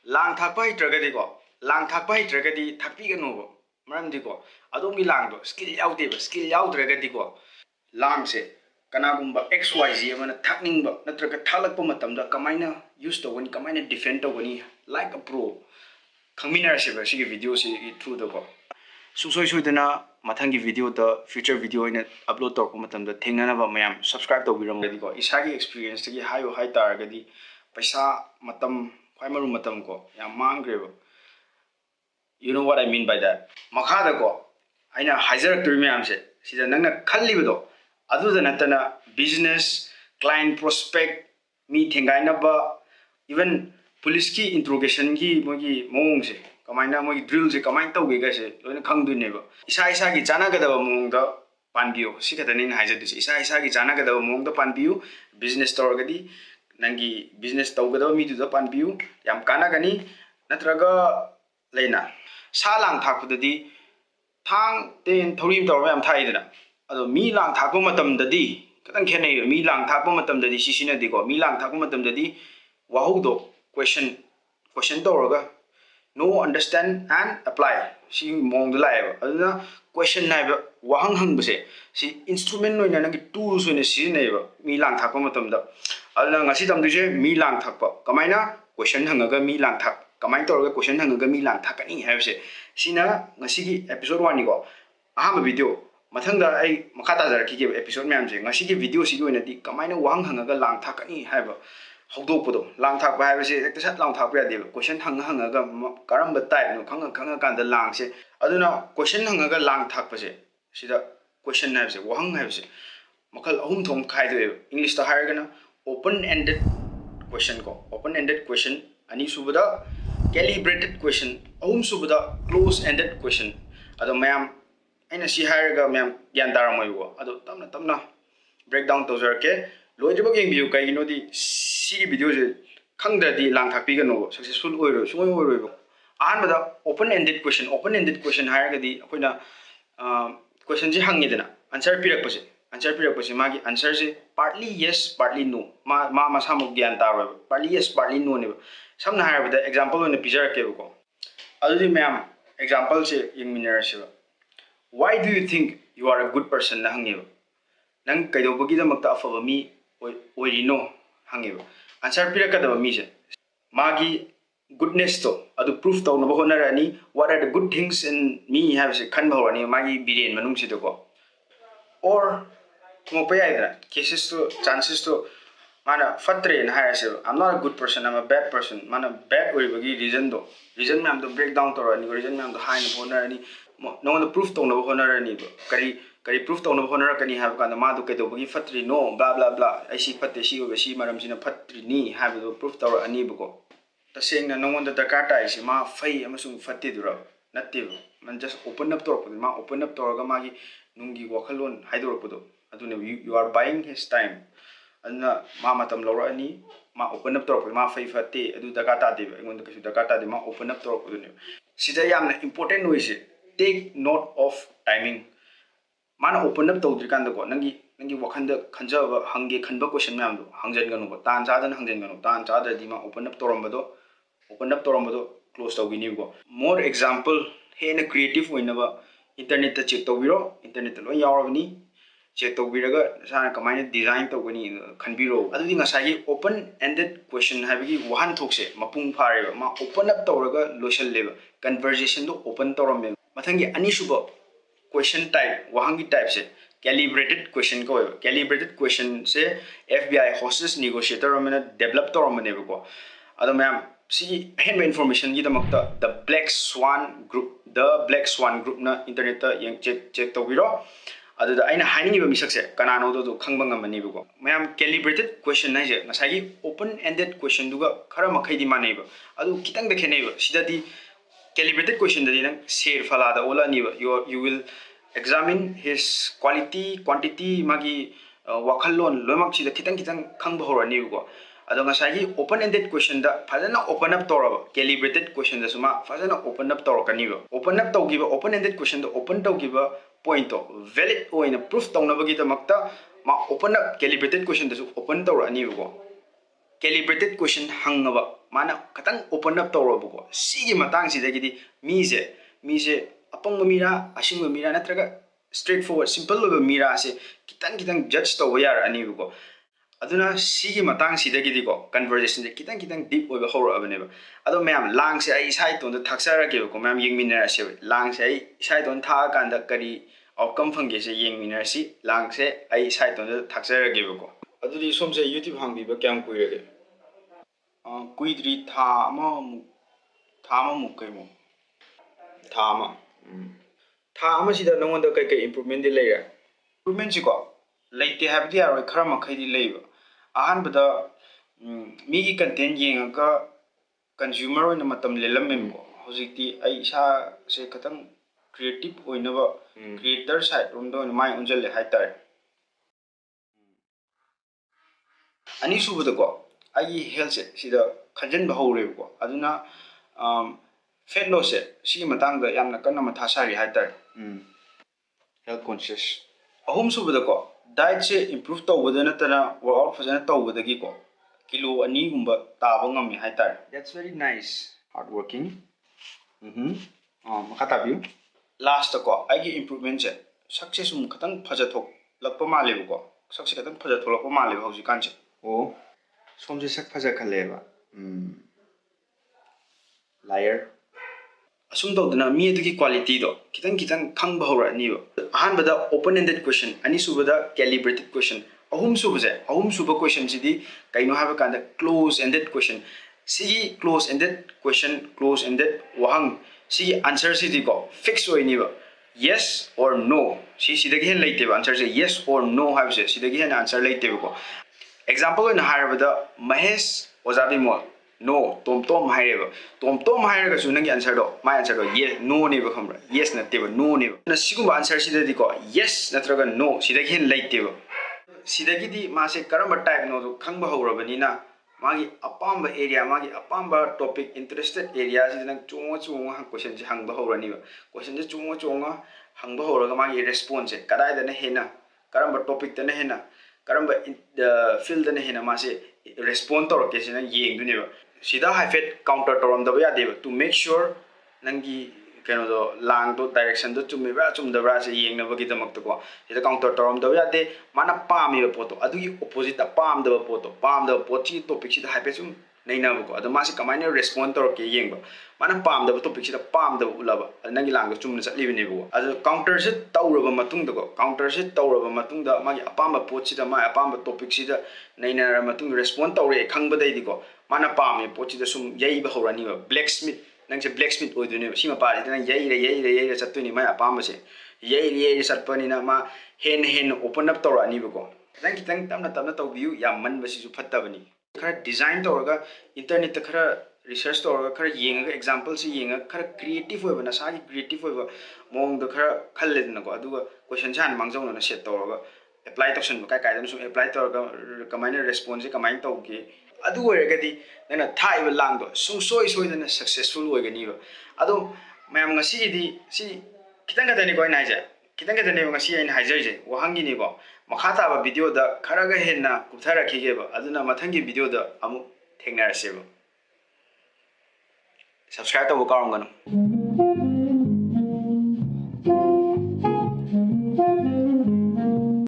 lang thakpa hitragadi ko lang thakpa hitragadi thakpi ganu go maramdi ko adongi lang do skill yaute ba skill yaudragadi ko lang se kanagumba xyz amana thakning ba natraga thalakpa matamda kamaina use to woni kamaina defend to woni like a pro khangminar se ba sigi video se through the ko susoi soidana mathanggi video the future video ina upload to ko matamda thengnana ba mayam subscribe to biram gadi ko isagi experience gi hayo hai tar gadi paisa matam khwai maru matam ko yam mangreba. You know what I mean by that? Makhada ko aina haijarak turi mayam se sida nangna khallibido adu da natana business client prospect mi thengaina ba even police ki interrogation gi mogi mong se kamaina mogi drill se kamain tawge ga se loina khangdune ba isa isa gi chana ga da mong da panbiyo sikadani na haija dis isa isa gi chana ga da mong da panbiyo business tor ga di nangi business tawga da mi du da panbiyo yam kana gani natraga leina salang thakpu di thang ten thorim tor yam thaidana ado mi lang thakpu matam da di kadang khenai mi lang thakpu matam da di sisina di ko mi lang thakpu matam da di wahugdo question toroga know understand and apply si mong da lai aduna question nai ba wahang hang base si instrument noina nang tools oina si nei ba mi lang thakpu matam da aduna ngasi tam du je mi lang thakpa kamaina question hangaga mi lang thak kamain toroga question hangaga mi lang thakani habse sina ngasi gi episode 1 ni ko aham video mathangda ai makata jar ki episode myam je ngasi gi video si goina di kamaina wang hangaga lang thakani haba hogdok podo lang thak ba habse ekta sat lang thak ya de question hangaga karamba type no khanga kan da lang se aduna question hangaga lang thak pa se sida question habse wang habse makal ahum thom khai de english ta hairgana open ended question ko open ended question ani subada calibrated question ahum subada close ended question ado mayam aina si hairga mayam gyan daramoi go ado tamna breakdown to jarke loijiba geng biu kai no di si video je khangda di lang thakpi ga no successful oiro sungoi oiro bo ahan bada open ended question hairga di akoina question ji hangi dena answer pirak pase magi answer je partly yes partly no ma samuk gyan taro partly yes partly no ne samna hairba example on pizza ke ko already ma'am example se yingminar se why do you think you are a good person na hangiba nang kaido bagi da makta afaba mi oirino hangiba answer piraka da mi se magi goodness to adu proof to no bahona rani what are the good things in me have se khan bhawani magi biren manung se to ko or mo payai da cases to chances to mana fatre na hire se I'm not a good person I'm a bad person mana bad oi bagi reason ma'am to break down to rani reason ma'am to high na bona rani no the proof to no bona rani kari proof to no bona kani have kana ma do ke do bagi fatre no blah blah blah ai si fatte si o si maram sina fatre ni have do proof to ani buko taseng na no wanda dakata ai si ma fai amasung fatte dura natte man just open up to ma open up to ga magi nungi wakhalon haidor podo adune you are buying his time anna ma matam lora ani ma open up to ma fai fatte adu dakata de ngon da kasu dakata de ma open up to podo ne sida yamna important noise take note of timing mana open up to drikan da ko nangi wakhanda khanjaba hange khanba question myam do hangjan ganu ko tan cha dan hangjan ganu tan cha da di ma open up to rombo close to gini ko more example hena creative oina ba internet ta check to biro internet lo yawrabni check to biraga sana kamaina design to gani khanbiro adu di ngasai open ended question habigi wahan thokse mapung phare ma open up tawraga lotion leba conversation do open tawram mathangi ani suba question type wahangi type se calibrated question ko calibrated question se FBI hostage negotiator amena develop tawram ne ko adu ma'am si hen information gi damakta the black swan group na internet ta yang check to biro adu da aina haini ba misakse kanano do khangba ngamani bugo mayam calibrated question na je ngasagi open ended question duga khara makhai di manai ba adu kitang da khenai ba sida di calibrated question da di nang share phala da ola ni ba you will examine his quality quantity magi wakhalon lomak sida kitang khangba horani bugo adu ngasagi open ended question da fazana open up toraba calibrated question da suma fazana open up torokani ba open up tawgiba open ended question da open tawgiba point to valid oina proof tawna bagi da makta ma open up calibrated question da su open tawra ani bugo calibrated question hangaba mana katang open up tawrabako sigi matang sidagidi mise apangba mira asingba mira natraga straightforward simple oba mira ase kitang judge tawba yar ani bako aduna sigi matang sidagidi ko conversation de kitang deep oba horo abaneba ado mayam lang se ai sai ton thaksara ke ko mayam yengminara se lang se ai sai ton tha kanda kari outcome phangge se yengminara si lang se ai sai ton thaksara ke ko adudi somse youtube hangbi ba kyam kuirege kuidri thama mukai mo thama sida nongonda kai improvement di leira improvement si ko leite habdi aro khara makhai di leiba ahan bada mi gi content yenga consumer oina matam lelamem ko hojikti ai sa se katang creative oina ba creator side rondo mai unjal hai tar ani subada ko ai health sida khanjan ba hore ko aduna fat loss si matang da yamna kanna matha sari hai tar health conscious ahum subada ko diet se improve tawbada natana workout fazana tawbadagi ko kilo ani gumba taba ngami hai tar that's very nice hard working makata view last ko agi improvement se success khatang phaja thok lakpa male ko success khatang phaja tholakpa male hauji kan se oh somje sak phaja khaleba liar asum tawdana mi adugi quality do kitang khangba hora ni ba ahan bada open ended question ani subada calibrated question ahum suba question sidi kaino haba kanda close ended question si close ended question close ended wahang si answer sidi ko fix oi ni ba yes or no si sidagi hen leite ba answer se yes or no haba se sidagi hen answer leite ba ko example in harabada mahesh ojabi mo no tom haireba tom hairaga su nangi answer do my answer do yes no ne ba khamra yes na te ba no ne ba na sigumba answer sidadi ko yes natraga no sidagi hen leite ba sidagi di mase karamba type no do khangba horabani na magi apamba area magi apamba topic interested area sidang chunga question ji hangba horani ba question ji chunga hangba horaga magi response kadai da na hena karamba topic da na hena karamba field na hena mase respond to ke sina yeng du ne ba sida haifet counter toram da ya de to make sure nangi kano do lang do direction do chumibra chumdabra se yeng na bagi damak to ko sida counter toram da ya de mana pami ba poto adugi opposite da pam da poto pam da pochi topic sida haifet sum nei na ko adu mase kamaina respond to ke yeng ba mana pam da topic sida pam da ulaba nangi lang do chumna chatli ne bo adu counter se tawraba matung da ko counter se tawraba matung da magi apam ba pochi da ma apam ba topic sida nei na ra matung respond tawre khangba dai di ko mana pami pochi da sum yai ba horani ba blacksmith nang se blacksmith oidune sima pa ida yai re chatuni ma apam se yai satpani na ma hen open up tawra ani ba ko kitang tamna tawbiu yam man ba si su phatta bani khara design tawraga internet ta khara research tawraga khara yenga example si yenga khara creative oibana sagi creative oiba mong da khara khalle na ko aduga question jan mangjong na set tawraga apply tawsan ba kai da sum apply tawraga kamaina response kamaina tawge adu oiragadi nana thaiba lang do sung soi dana successful oigani ba adu mayam ngasi di si kitang ka dani ko na ja kitang ka dani ngasi ain hajar je wahangi ni ko makhata ba video da kharaga henna kuthara khige ba aduna mathangi video da amu thengnar se ba subscribe to karam ganu